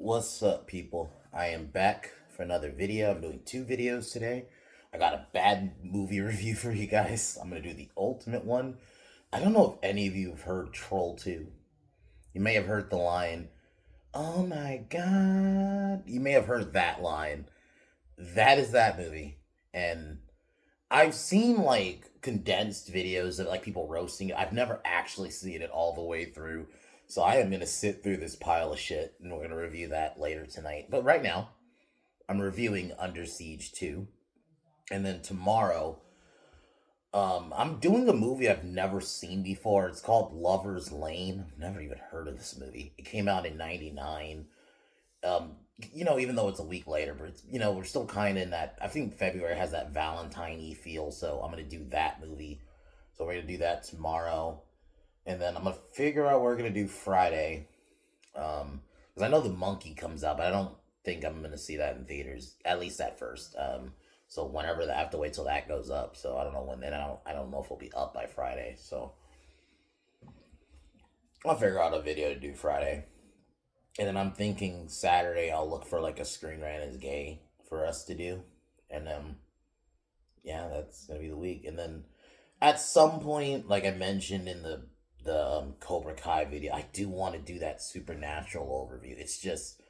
What's up, people? I am back for another video. I'm doing two videos today. I got a bad movie review for you guys. I'm going to do the ultimate one. I don't know if any of you have heard Troll 2. You may have heard the line, "Oh my god." You may have heard that line. That is that movie. And I've seen like condensed videos of like people roasting it. I've never actually seen it all the way through. So I am gonna sit through this pile of shit and we're gonna review that later tonight. But right now, I'm reviewing Under Siege 2. And then tomorrow, I'm doing a movie I've never seen before. It's called Lover's Lane. I've never even heard of this movie. It came out in '99. um Even though it's a week later, but it's, we're still kind of in that. I think February has that Valentine-y feel, so I'm gonna do that movie. So we're gonna do that tomorrow, and then I'm gonna figure out what we're gonna do Friday. Because I know the Monkey comes out, but I don't think I'm gonna see that in theaters, at least at first. So whenever that, I have to wait till that goes up. So I don't know when. Then I don't know if it'll be up by Friday. So I'll figure out a video to do Friday. And then I'm thinking Saturday I'll look for like a Screen Rant is Gay for us to do. And yeah, that's gonna be the week. And then at some point, like I mentioned in the Cobra Kai video, I do want to do that Supernatural overview. It's just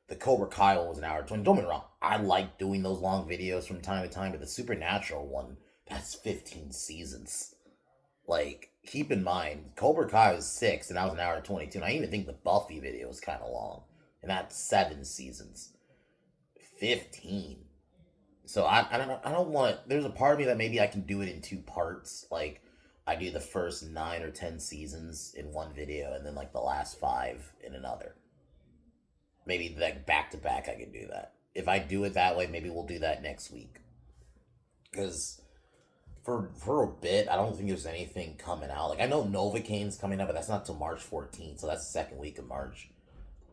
the Cobra Kai one was an hour 20. Don't get me wrong, I like doing those long videos from time to time, but the Supernatural one, that's 15 seasons. Like, keep in mind, Cobra Kai was 6, and that was an hour and 22. And I even think the Buffy video was kind of long, and that's 7 seasons. 15. So I don't know. I don't want to. There's a part of me that maybe I can do it in two parts. Like, I do the first 9 or 10 seasons in one video, and then like the last 5 in another. Maybe like back to back, I can do that. If I do it that way, maybe we'll do that next week. Because for a bit, I don't think there's anything coming out. Like I know Novocaine's coming up, but that's not till March 14th, so that's the second week of March.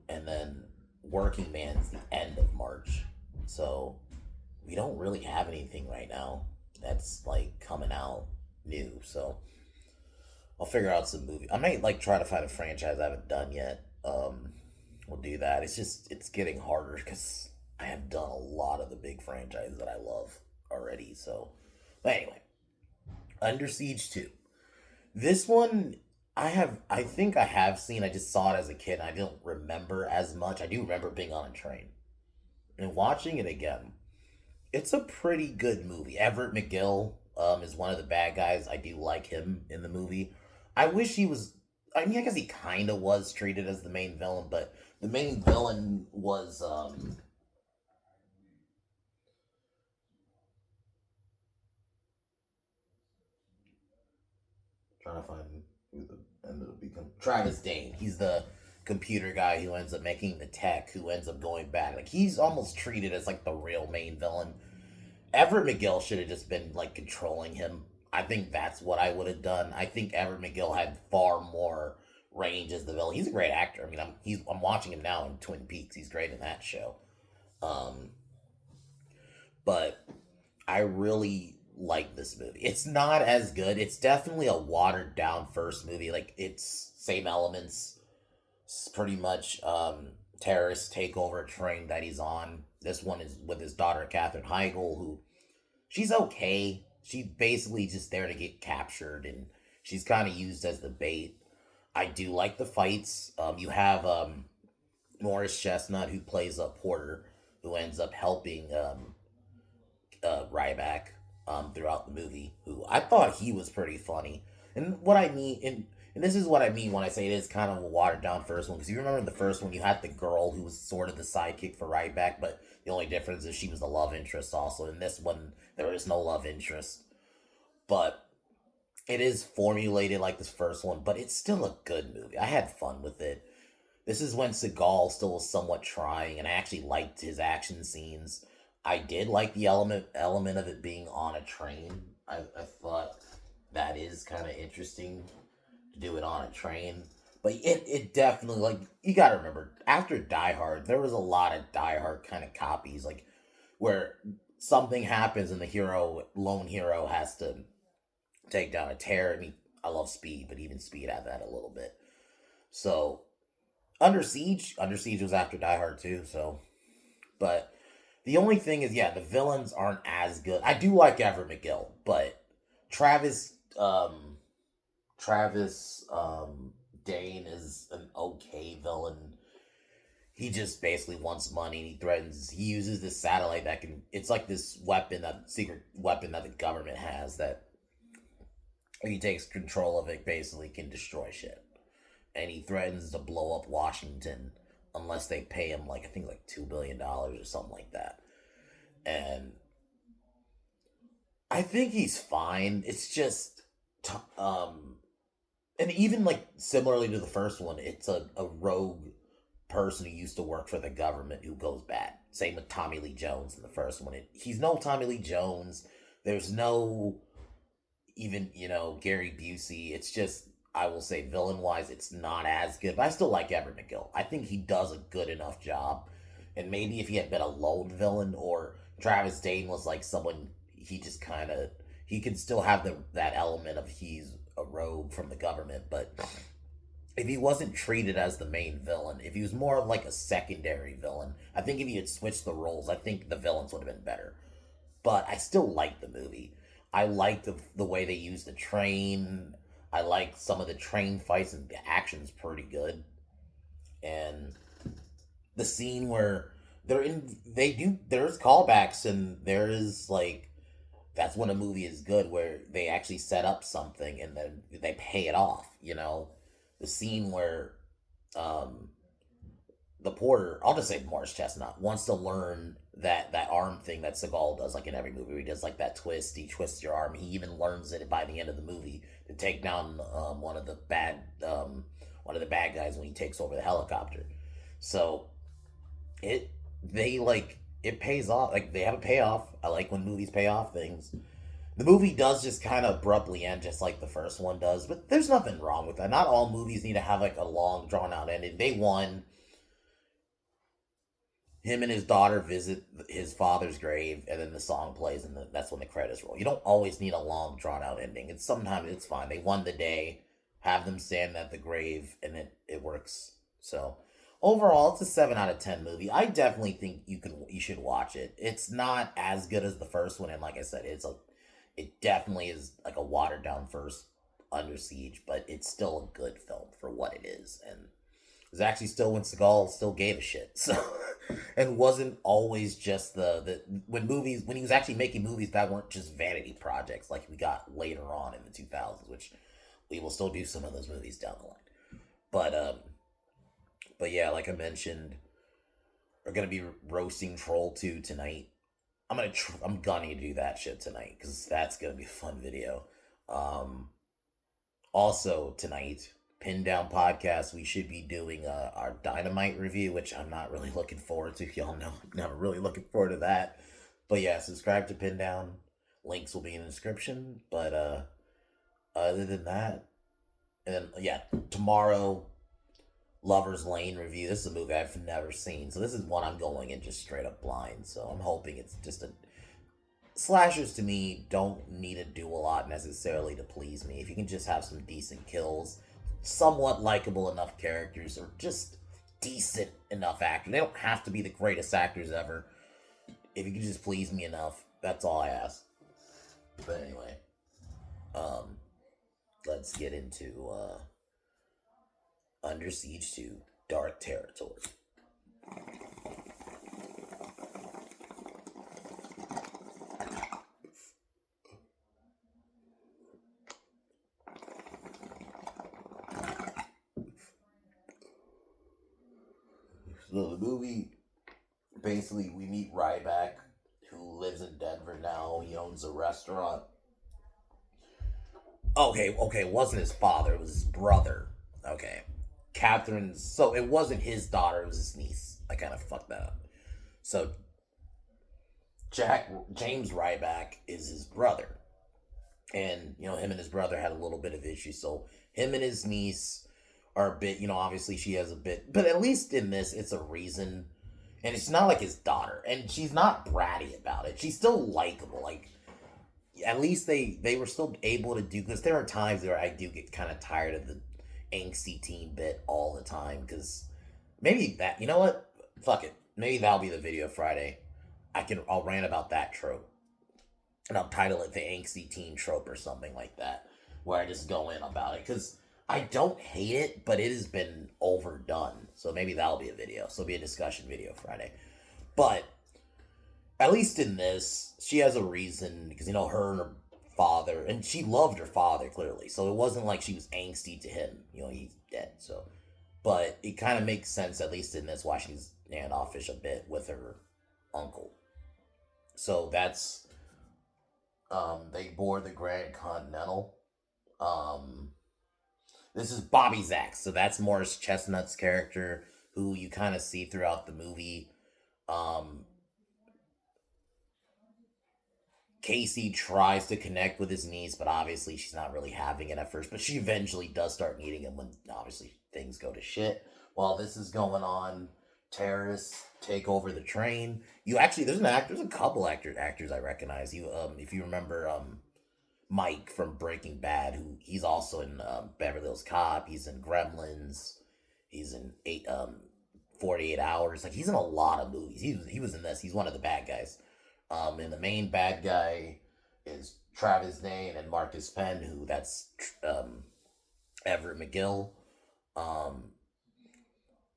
And then Working Man's the end of March. So we don't really have anything right now that's like coming out new. So I'll figure out some movie. I might like try to find a franchise I haven't done yet. We'll do that. It's getting harder because I have done a lot of the big franchises that I love already. So, but anyway, Under Siege 2. This one I think I have seen. I just saw it as a kid and I don't remember as much. I do remember being on a train. And watching it again, it's a pretty good movie. Everett McGill is one of the bad guys. I do like him in the movie. I wish he was. I mean, I guess he kind of was treated as the main villain, but the main villain was trying to find who the ended up becoming Travis Dane. He's the computer guy who ends up making the tech, who ends up going back. Like he's almost treated as like the real main villain. Everett McGill should have just been like controlling him. I think that's what I would have done. I think Everett McGill had far more range as the villain. He's a great actor. I mean, I'm watching him now in Twin Peaks. He's great in that show. Um, but I really like this movie. It's not as good. It's definitely a watered down first movie. Like it's same elements. It's pretty much terrorists take over a train that he's on. This one is with his daughter Katherine Heigl, who she's okay. She's basically just there to get captured, and she's kind of used as the bait. I do like the fights. You have Morris Chestnut who plays a Porter, who ends up helping Ryback throughout the movie. Who I thought he was pretty funny, and what I mean, and this is what I mean when I say it is kind of a watered down first one. Because you remember the first one, you had the girl who was sort of the sidekick for Ryback, but the only difference is she was the love interest also. In this one, there is no love interest, but it is formulated like this first one. But it's still a good movie. I had fun with it. This is when Seagal still was somewhat trying, and I actually liked his action scenes. I did like the element of it being on a train. I thought that is kind of interesting to do it on a train. But it definitely, like, you gotta remember, after Die Hard, there was a lot of Die Hard kind of copies, like, where something happens and the lone hero, has to take down a terror. I mean, I love Speed, but even Speed had that a little bit. So, Under Siege was after Die Hard too. So, but the only thing is, yeah, the villains aren't as good. I do like Everett McGill, but Travis, Travis Dane is an okay villain. He just basically wants money. And he threatens. He uses this satellite that can. It's like this weapon, that secret weapon that the government has, that if he takes control of it, basically can destroy shit. And he threatens to blow up Washington unless they pay him, like, I think like $2 billion or something like that. And I think he's fine. It's just, and even like similarly to the first one, it's a rogue person who used to work for the government who goes bad. Same with Tommy Lee Jones in the first one. He's no Tommy Lee Jones. There's no even, Gary Busey. It's just, I will say, villain wise, it's not as good. But I still like Everett McGill. I think he does a good enough job. And maybe if he had been a lone villain, or Travis Dane was like someone, he just kind of, he can still have that element of he's a rogue from the government. But if he wasn't treated as the main villain, if he was more of like a secondary villain, I think if he had switched the roles, I think the villains would have been better. But I still like the movie. I like the way they use the train. I like some of the train fights, and the action's pretty good. And the scene where there's callbacks, and there is like, that's when a movie is good, where they actually set up something and then they pay it off. The scene where um the porter, I'll just say Morris Chestnut, wants to learn that arm thing that Seagal does, like in every movie. He does like that twist. He twists your arm. He even learns it by the end of the movie to take down one of the bad guys when he takes over the helicopter. So it pays off. Like, they have a payoff. I like when movies pay off things. The movie does just kind of abruptly end, just like the first one does, but there's nothing wrong with that. Not all movies need to have like a long, drawn out ending. Day one, him and his daughter visit his father's grave, and then the song plays, and that's when the credits roll. You don't always need a long, drawn out ending. Sometimes it's fine. They won the day, have them stand at the grave, and it works. So overall, it's a 7 out of 10 movie. I definitely think you should watch it. It's not as good as the first one, and like I said, it definitely is like a watered down first Under Siege, but it's still a good film for what it is. And it was actually still when Seagal still gave a shit. So, and wasn't always just when he was actually making movies that weren't just vanity projects like we got later on in the 2000s, which we will still do some of those movies down the line. But yeah, like I mentioned, we're gonna be roasting Troll 2 tonight. I'm gonna do that shit tonight because that's gonna be a fun video. Also tonight, Pin Down Podcast, we should be doing our Dynamite review, which I'm not really looking forward to. Y'all know I'm not really looking forward to that. But yeah, subscribe to Pin Down. Links will be in the description. But other than that, and then yeah, tomorrow, Lover's Lane review. This is a movie I've never seen, so this is one I'm going in just straight up blind. So I'm hoping it's just slashers to me don't need to do a lot necessarily to please me. If you can just have some decent kills, somewhat likable enough characters, or just decent enough actors. They don't have to be the greatest actors ever. If you can just please me enough, that's all I ask. But anyway, let's get into Under Siege 2, Dark Territory. So the movie, basically, we meet Ryback, who lives in Denver now. He owns a restaurant. Okay, it wasn't his father, it was his brother. Okay. Catherine's, so it wasn't his daughter, it was his niece. I kind of fucked that up. So James Ryback is his brother. And, him and his brother had a little bit of issue. So him and his niece are a bit, obviously she has a bit, but at least in this, it's a reason. And it's not like his daughter. And she's not bratty about it. She's still likable. Like, at least they were still able to do, because there are times where I do get kind of tired of the angsty teen bit all the time, because Maybe that. You know what? Fuck it. Maybe that'll be the video Friday. I'll rant about that trope, and I'll title it the angsty teen trope or something like that, where I just go in about it because I don't hate it, but it has been overdone. So maybe that'll be a video. So it'll be a discussion video Friday. But at least in this, she has a reason because her and her father, and she loved her father clearly. So it wasn't like she was angsty to him. He's dead. So, but it kind of makes sense at least in this why she's standoffish a bit with her uncle. So that's they board the Grand Continental. Um, this is Bobby Zax, so that's Morris Chestnut's character, who you kind of see throughout the movie. Um, Casey tries to connect with his niece, but obviously she's not really having it at first. But she eventually does start needing him when obviously things go to shit. While this is going on, terrorists take over the train. There's a couple actors I recognize. If you remember Mike from Breaking Bad, who he's also in Beverly Hills Cop. He's in Gremlins. He's in 48 Hours. Like he's in a lot of movies. He was in this. He's one of the bad guys. And the main bad guy is Travis Dane and Marcus Penn, who that's Everett McGill. Um,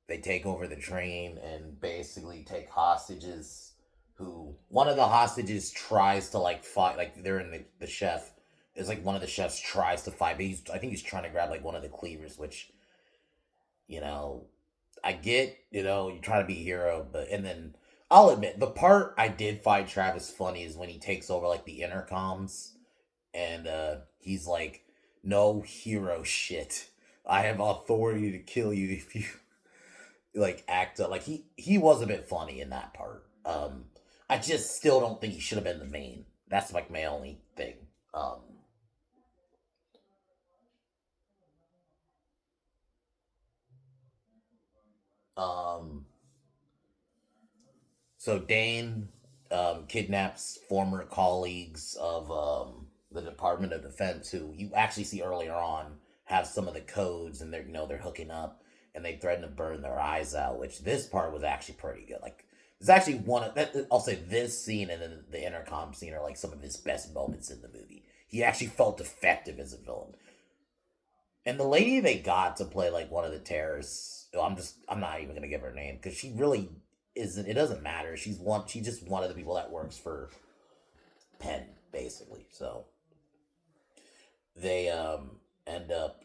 they take over the train and basically take hostages. Who one of the hostages tries to like fight, like they're in the chef. It's like one of the chefs tries to fight, but I think he's trying to grab like one of the cleavers, which you know I get. You try to be a hero, but and then I'll admit the part I did find Travis funny is when he takes over like the intercoms and he's like, "No hero shit. I have authority to kill you if you like act up." Like he was a bit funny in that part. I just still don't think he should have been the main. That's like my only thing. Um, um, So Dane kidnaps former colleagues of the Department of Defense, who you actually see earlier on have some of the codes, and they're hooking up, and they threaten to burn their eyes out. Which this part was actually pretty good. Like it's actually one of that. I'll say this scene and then the intercom scene are like some of his best moments in the movie. He actually felt effective as a villain. And the lady they got to play like one of the terrorists, I'm not even gonna give her name because she really isn't. It doesn't matter. She's just one of the people that works for Penn basically. So they end up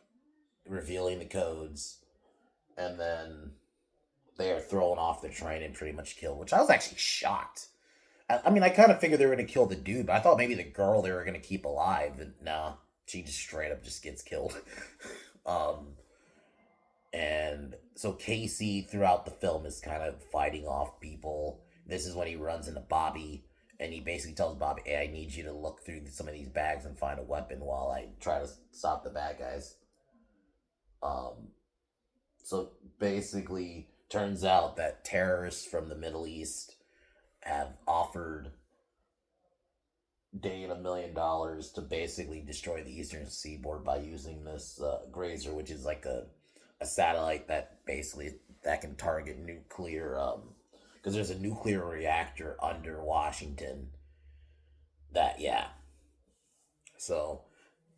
revealing the codes, and then they are thrown off the train and pretty much killed. Which I was actually shocked. I mean, I kind of figured they were gonna kill the dude, but I thought maybe the girl they were gonna keep alive. And no, she just straight up just gets killed. um, and so Casey throughout the film is kind of fighting off people. This is when he runs into Bobby, and he basically tells Bobby, "Hey, I need you to look through some of these bags and find a weapon while I try to stop the bad guys." Um, so basically, turns out that terrorists from the Middle East have offered Dane $1 million to basically destroy the eastern seaboard by using this Grazer, which is like a satellite that basically that can target nuclear because there's a nuclear reactor under Washington. That yeah. So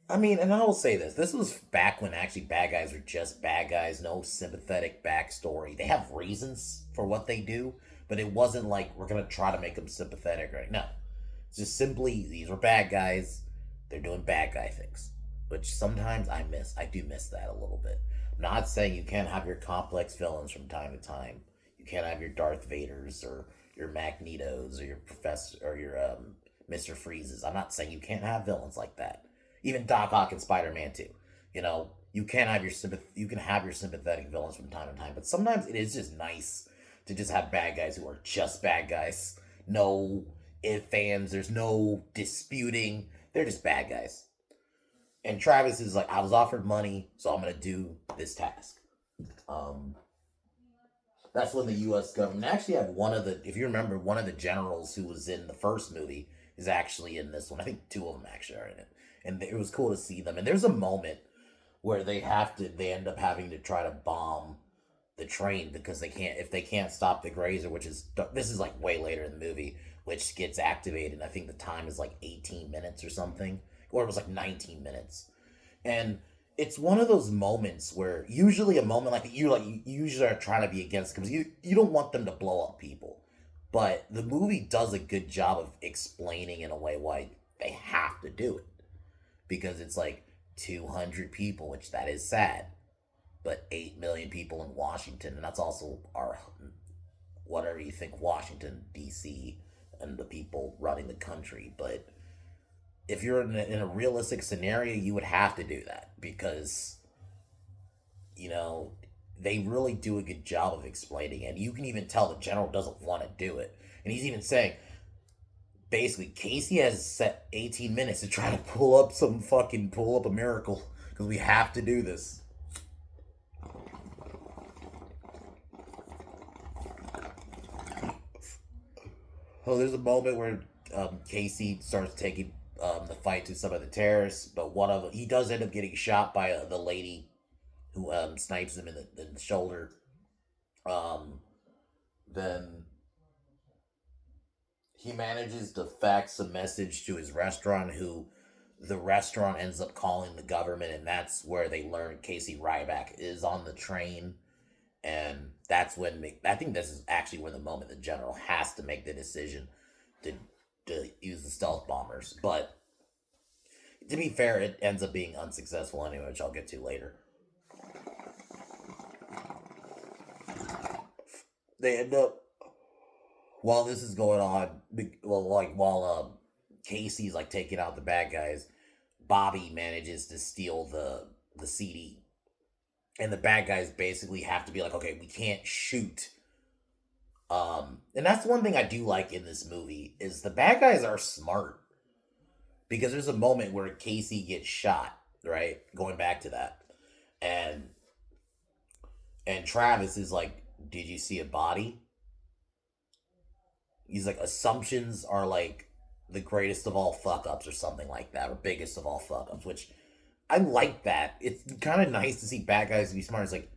I mean, and I will say this: this was back when actually bad guys were just bad guys, no sympathetic backstory. They have reasons for what they do, but it wasn't like we're gonna try to make them sympathetic, right? No, it's just simply these were bad guys. They're doing bad guy things, which sometimes I miss. I do miss that a little bit. I'm not saying you can't have your complex villains from time to time. You can't have your Darth Vaders or your Magnetos or your Professor or your Mister Freezes. I'm not saying you can't have villains like that. Even Doc Ock and Spider Man too. You can have you can have your sympathetic villains from time to time, but sometimes it is just nice to just have bad guys who are just bad guys. No if fans, there's no disputing. They're just bad guys. And Travis is like, I was offered money, so I'm gonna do this task. Um, that's when the U.S. government actually had one of the, if you remember, one of the generals who was in the first movie is actually in this one. I think two of them actually are in it, and it was cool to see them. And there's a moment where they end up having to try to bomb the train because they can't if they can't stop the grazer, which is this is like way later in the movie, which gets activated. I think the time is like 18 minutes or something, or it was like 19 minutes, and it's one of those moments where usually a moment like you usually are trying to be against because you don't want them to blow up people, but the movie does a good job of explaining in a way why they have to do it because it's like 200 people, which that is sad, but 8 million people in Washington, and that's also our whatever you think Washington D.C. and the people running the country, but if you're in a realistic scenario, you would have to do that because you know they really do a good job of explaining, and you can even tell the general doesn't want to do it, and he's even saying basically Casey has set 18 minutes to try to pull up a miracle because we have to do this. Oh, there's a moment where Casey starts taking the fight to some of the terrorists, but one of them, he does end up getting shot by the lady who snipes him in the shoulder. Um, then he manages to fax a message to his restaurant, who the restaurant ends up calling the government, and that's where they learn Casey Ryback is on the train. And that's when I think this is actually when the moment the general has to make the decision to use the stealth bombers. But to be fair, it ends up being unsuccessful anyway, which I'll get to later. They end up while this is going on, well, like while Casey's like taking out the bad guys, Bobby manages to steal the CD, and the bad guys basically have to be like, okay, we can't shoot. And that's one thing I do like in this movie is the bad guys are smart because there's a moment where Casey gets shot, right? Going back to that, and Travis is like, "Did you see a body?" He's like, "Assumptions are like the greatest of all fuck ups," or something like that, or biggest of all fuck ups. Which I like that. It's kind of nice to see bad guys be smart. It's like,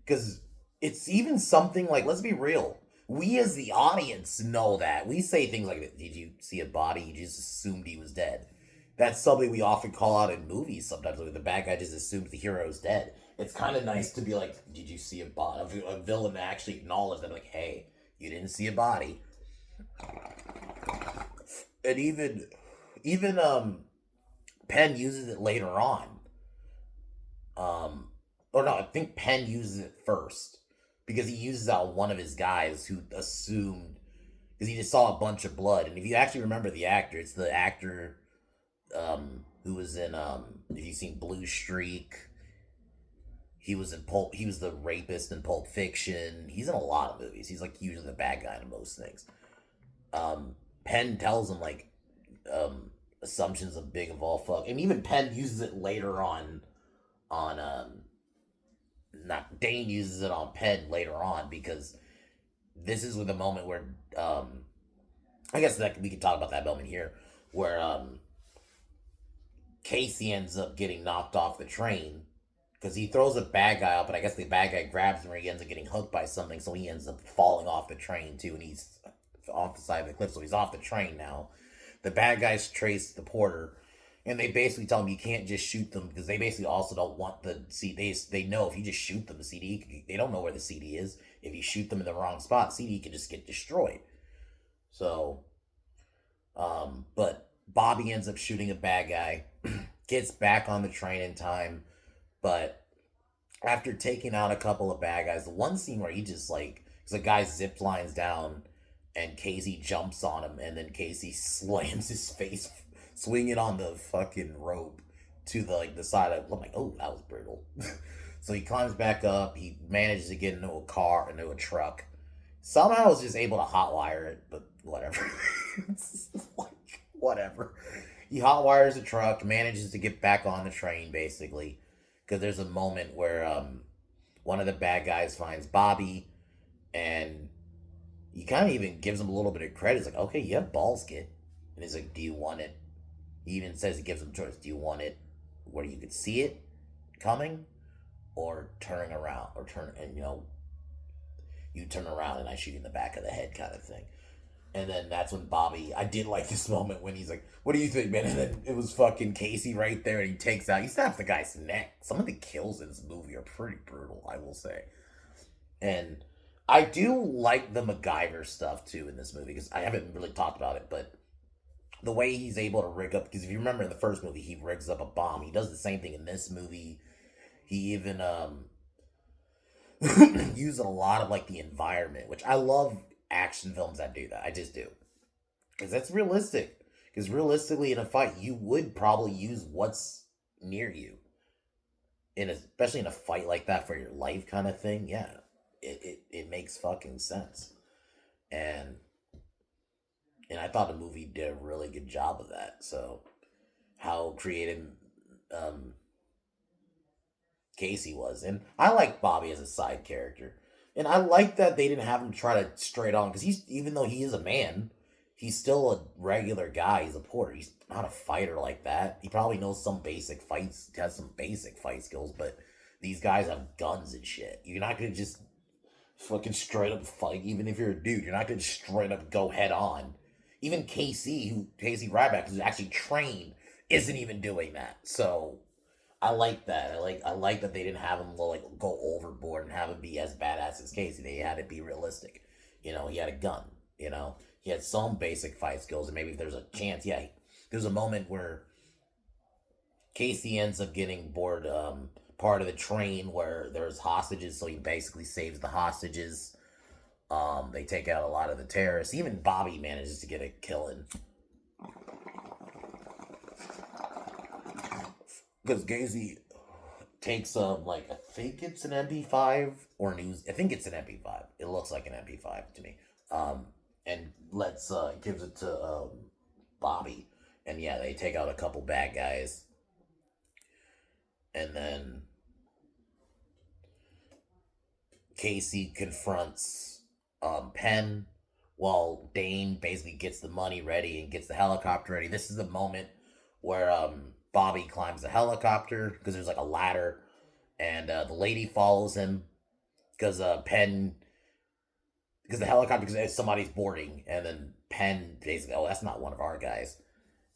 because it's even something like, let's be real. We as the audience know that. We say things like, "Did you see a body?" You just assumed he was dead. That's something we often call out in movies sometimes. Like the bad guy just assumes the hero's dead. It's kind of nice to be like, "Did you see a body?" A villain to actually acknowledge that, like, "Hey, you didn't see a body." And even Penn uses it later on. Or no, I think Penn uses it first because he uses out one of his guys who assumed because he just saw a bunch of blood. And if you actually remember the actor, it's the actor who was in if you've seen Blue Streak, he was in Pulp. He was the rapist in Pulp Fiction. He's in a lot of movies. He's like usually the bad guy in most things. Penn tells him like assumptions of big of all fuck, and even Penn uses it later on not Dane uses it on Penn later on because this is with the moment where I guess that we can talk about that moment here where Casey ends up getting knocked off the train because he throws a bad guy up, and I guess the bad guy grabs him, or he ends up getting hooked by something, so he ends up falling off the train too, and he's off the side of the cliff, so he's off the train now. The bad guys trace the porter, and they basically tell him you can't just shoot them because they basically also don't want the CD. They know if you just shoot them, the CD, they don't know where the CD is. If you shoot them in the wrong spot, CD can just get destroyed. So, but Bobby ends up shooting a bad guy, gets back on the train in time, but after taking out a couple of bad guys, the one scene where he just like, because the guy zip lines down and Casey jumps on him, and then Casey slams his face, swinging on the fucking rope to the like the side of. I'm like, oh, that was brutal. So he climbs back up. He manages to get into a car, into a truck. Somehow is just able to hotwire it, but whatever. It's like whatever. He hotwires the truck, manages to get back on the train basically, because there's a moment where one of the bad guys finds Bobby, and he kind of even gives him a little bit of credit. He's like, okay, you have balls, kid. And he's like, do you want it? He even says, he gives him a choice. Do you want it where you could see it coming, or turning around, or turn, and you turn around and I shoot you in the back of the head kind of thing. And then that's when Bobby, I did like this moment when he's like, what do you think, man? And then it was fucking Casey right there, and he snaps the guy's neck. Some of the kills in this movie are pretty brutal, I will say. And I do like the MacGyver stuff too in this movie, because I haven't really talked about it, but the way he's able to rig up, because if you remember in the first movie, he rigs up a bomb. He does the same thing in this movie. He even uses a lot of like the environment, which I love action films that do that. I just do. Because that's realistic. Because realistically, in a fight, you would probably use what's near you. Especially in a fight like that for your life kind of thing. Yeah, it makes fucking sense. And I thought the movie did a really good job of that. So how creative um, Casey was, and I like Bobby as a side character, and I like that they didn't have him try to straight on, because he's, even though he is a man, he's still a regular guy. He's a porter. He's not a fighter like that. He probably knows some basic fights, has some basic fight skills, but these guys have guns and shit. You're not gonna just fucking straight up fight, even if you're a dude. You're not gonna straight up go head on. Even Casey Ryback, who's actually trained, isn't even doing that. So I like that. I like that they didn't have him go overboard and have him be as badass as Casey. They had to be realistic. He had a gun. He had some basic fight skills, and maybe if there's a chance, yeah. There's a moment where Casey ends up getting board part of the train where there's hostages, so he basically saves the hostages. They take out a lot of the terrorists. Even Bobby manages to get a kill in, because Casey takes I think it's an MP5 or news. I think it's an MP5. It looks like an MP5 to me. And gives it to Bobby, and yeah, they take out a couple bad guys, and then Casey confronts Penn, while Dane basically gets the money ready and gets the helicopter ready. This is the moment where Bobby climbs the helicopter, because there's like a ladder, and the lady follows him, because Penn, because the helicopter, because somebody's boarding, and then Penn basically, oh, that's not one of our guys.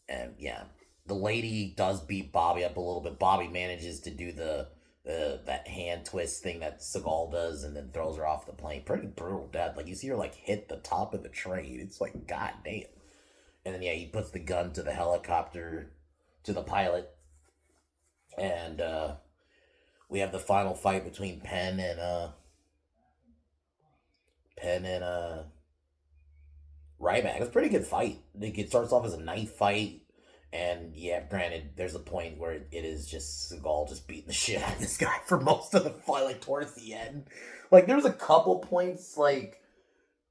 And yeah, the lady does beat Bobby up a little bit. Bobby manages to do that hand twist thing that Seagal does, and then throws her off the plane. Pretty brutal death. Like, you see her hit the top of the train. It's like, god damn. And then yeah, he puts the gun to the helicopter, to the pilot, and we have the final fight between Penn and Ryback. It was a pretty good fight. It starts off as a knife fight, and yeah, granted, there's a point where it is just Seagal just beating the shit out of this guy for most of the fight, towards the end. There's a couple points,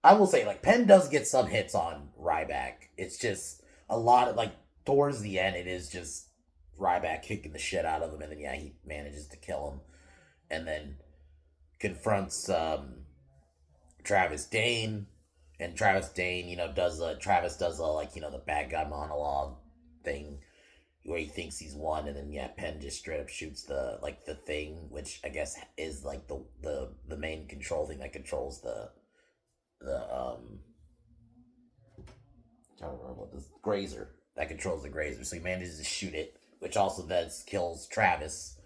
I will say, Penn does get some hits on Ryback. It's just a lot of, towards the end, it is just Ryback kicking the shit out of him, and then yeah, he manages to kill him, and then confronts Travis Dane, and Travis Dane, Travis does the bad guy monologue thing where he thinks he's won, and then yeah, Penn just straight up shoots the thing, which I guess is the main control thing that controls the I don't remember what this grazer that controls the grazer. So he manages to shoot it, which also then kills Travis.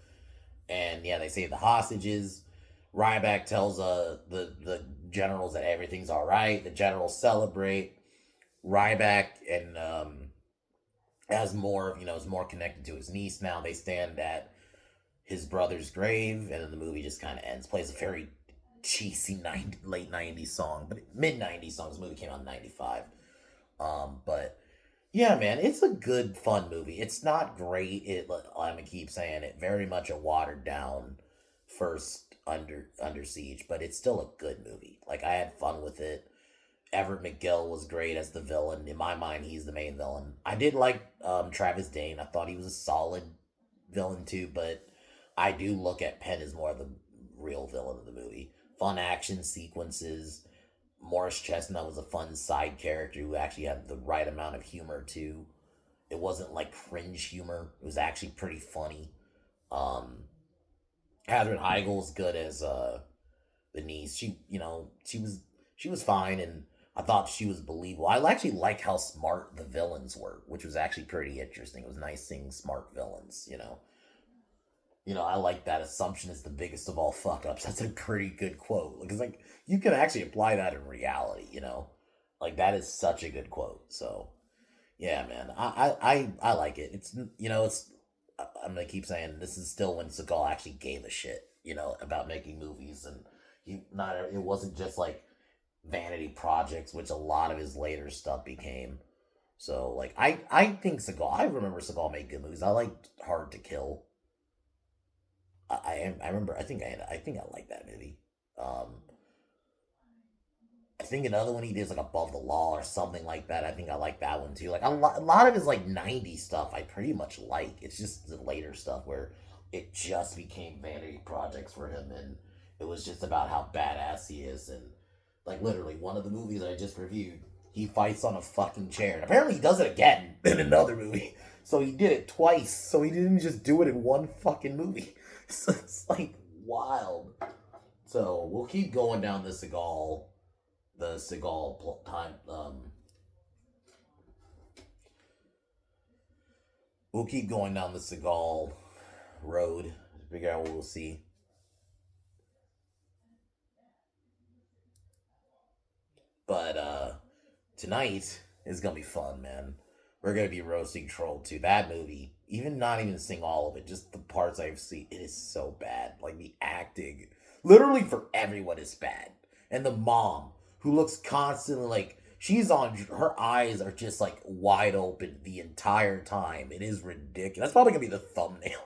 And yeah, they save the hostages. Ryback tells the generals that everything's all right. The generals celebrate. Ryback and has more is more connected to his niece now. They stand at his brother's grave, and then the movie just kind of ends. Plays a very cheesy late 90s song, but mid 90s song. This movie came out in 95. But yeah, man, it's a good, fun movie. It's not great. I'm gonna keep saying it. Very much a watered down first Under Siege, but it's still a good movie. I had fun with it. Everett McGill was great as the villain. In my mind, he's the main villain. I did like Travis Dane. I thought he was a solid villain too, but I do look at Penn as more the real villain of the movie. Fun action sequences. Morris Chestnut was a fun side character who actually had the right amount of humor too. It wasn't cringe humor. It was actually pretty funny. Katherine Heigl's good as the niece. She was fine, and I thought she was believable. I actually like how smart the villains were, which was actually pretty interesting. It was nice seeing smart villains. I like that assumption is the biggest of all fuck ups. That's a pretty good quote. Because like you can actually apply that in reality. Like that is such a good quote. So yeah, man, I like it. I'm gonna keep saying this is still when Seagal actually gave a shit, about making movies, and it wasn't just like vanity projects, which a lot of his later stuff became. So like I think Seagal. I remember Seagal made good movies. I liked Hard to Kill. I remember. I think I like that movie. Um, I think another one he did is like Above the Law or something like that. I think I like that one too. Like a lot of his like '90s stuff, I pretty much like. It's just the later stuff where it just became vanity projects for him, and it was just about how badass he is. And like literally, one of the movies I just reviewed, he fights on a fucking chair, and apparently he does it again in another movie. So he did it twice. So he didn't just do it in one fucking movie. So it's like wild. So we'll keep going down the Seagal time. We'll keep going down the Seagal road to figure out what we'll see. But tonight is gonna be fun, man. We're gonna be roasting Troll 2. That movie, not even seeing all of it, just the parts I've seen, it is so bad. Like the acting, literally for everyone is bad. And the mom, who looks constantly like her eyes are just like wide open the entire time. It is ridiculous. That's probably gonna be the thumbnail.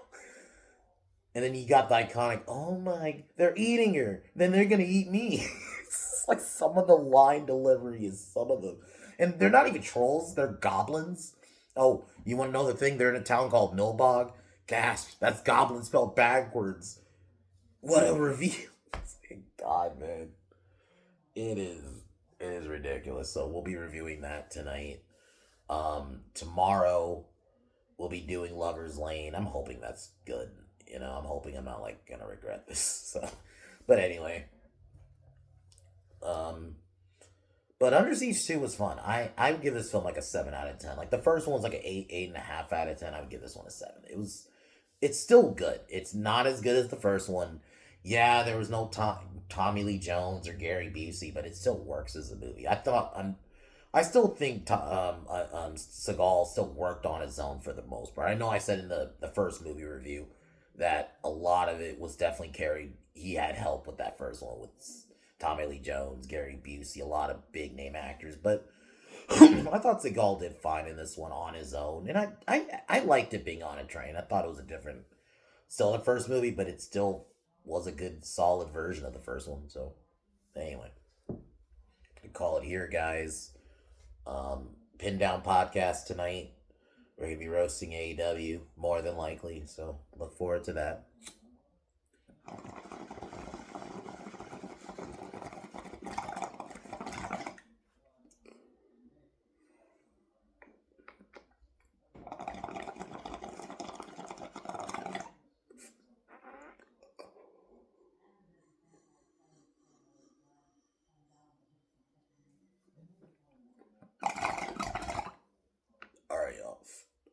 And then you got the iconic, oh my, they're eating her. Then they're gonna eat me. It's like some of the line delivery is some of the, and they're not even trolls. They're goblins. Oh, you want to know the thing? They're in a town called Milbog. Gasp! That's goblin spelled backwards. What a reveal! God, man, it is. It is ridiculous. So we'll be reviewing that tonight. Tomorrow we'll be doing Lover's Lane. I'm hoping that's good. I'm hoping I'm not like gonna regret this. So, but anyway, um, but Under Siege 2 was fun. I would give this film like a 7 out of 10. Like the first one was like an 8.5 out of 10. I would give this one a 7. It's still good. It's not as good as the first one. Yeah, there was no Tommy Lee Jones or Gary Busey, but it still works as a movie. I still think Seagal still worked on his own for the most part. I know I said in the first movie review that a lot of it was definitely carried. He had help with that first one with Tommy Lee Jones, Gary Busey, a lot of big name actors. But I thought Seagal did fine in this one on his own, and I liked it being on a train. I thought it was a different, still the first movie, but it still was a good solid version of the first one. So anyway, we call it here, guys. Pin down podcast tonight. We're gonna be roasting AEW more than likely, so look forward to that. All right, y'all.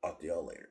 Talk to y'all later.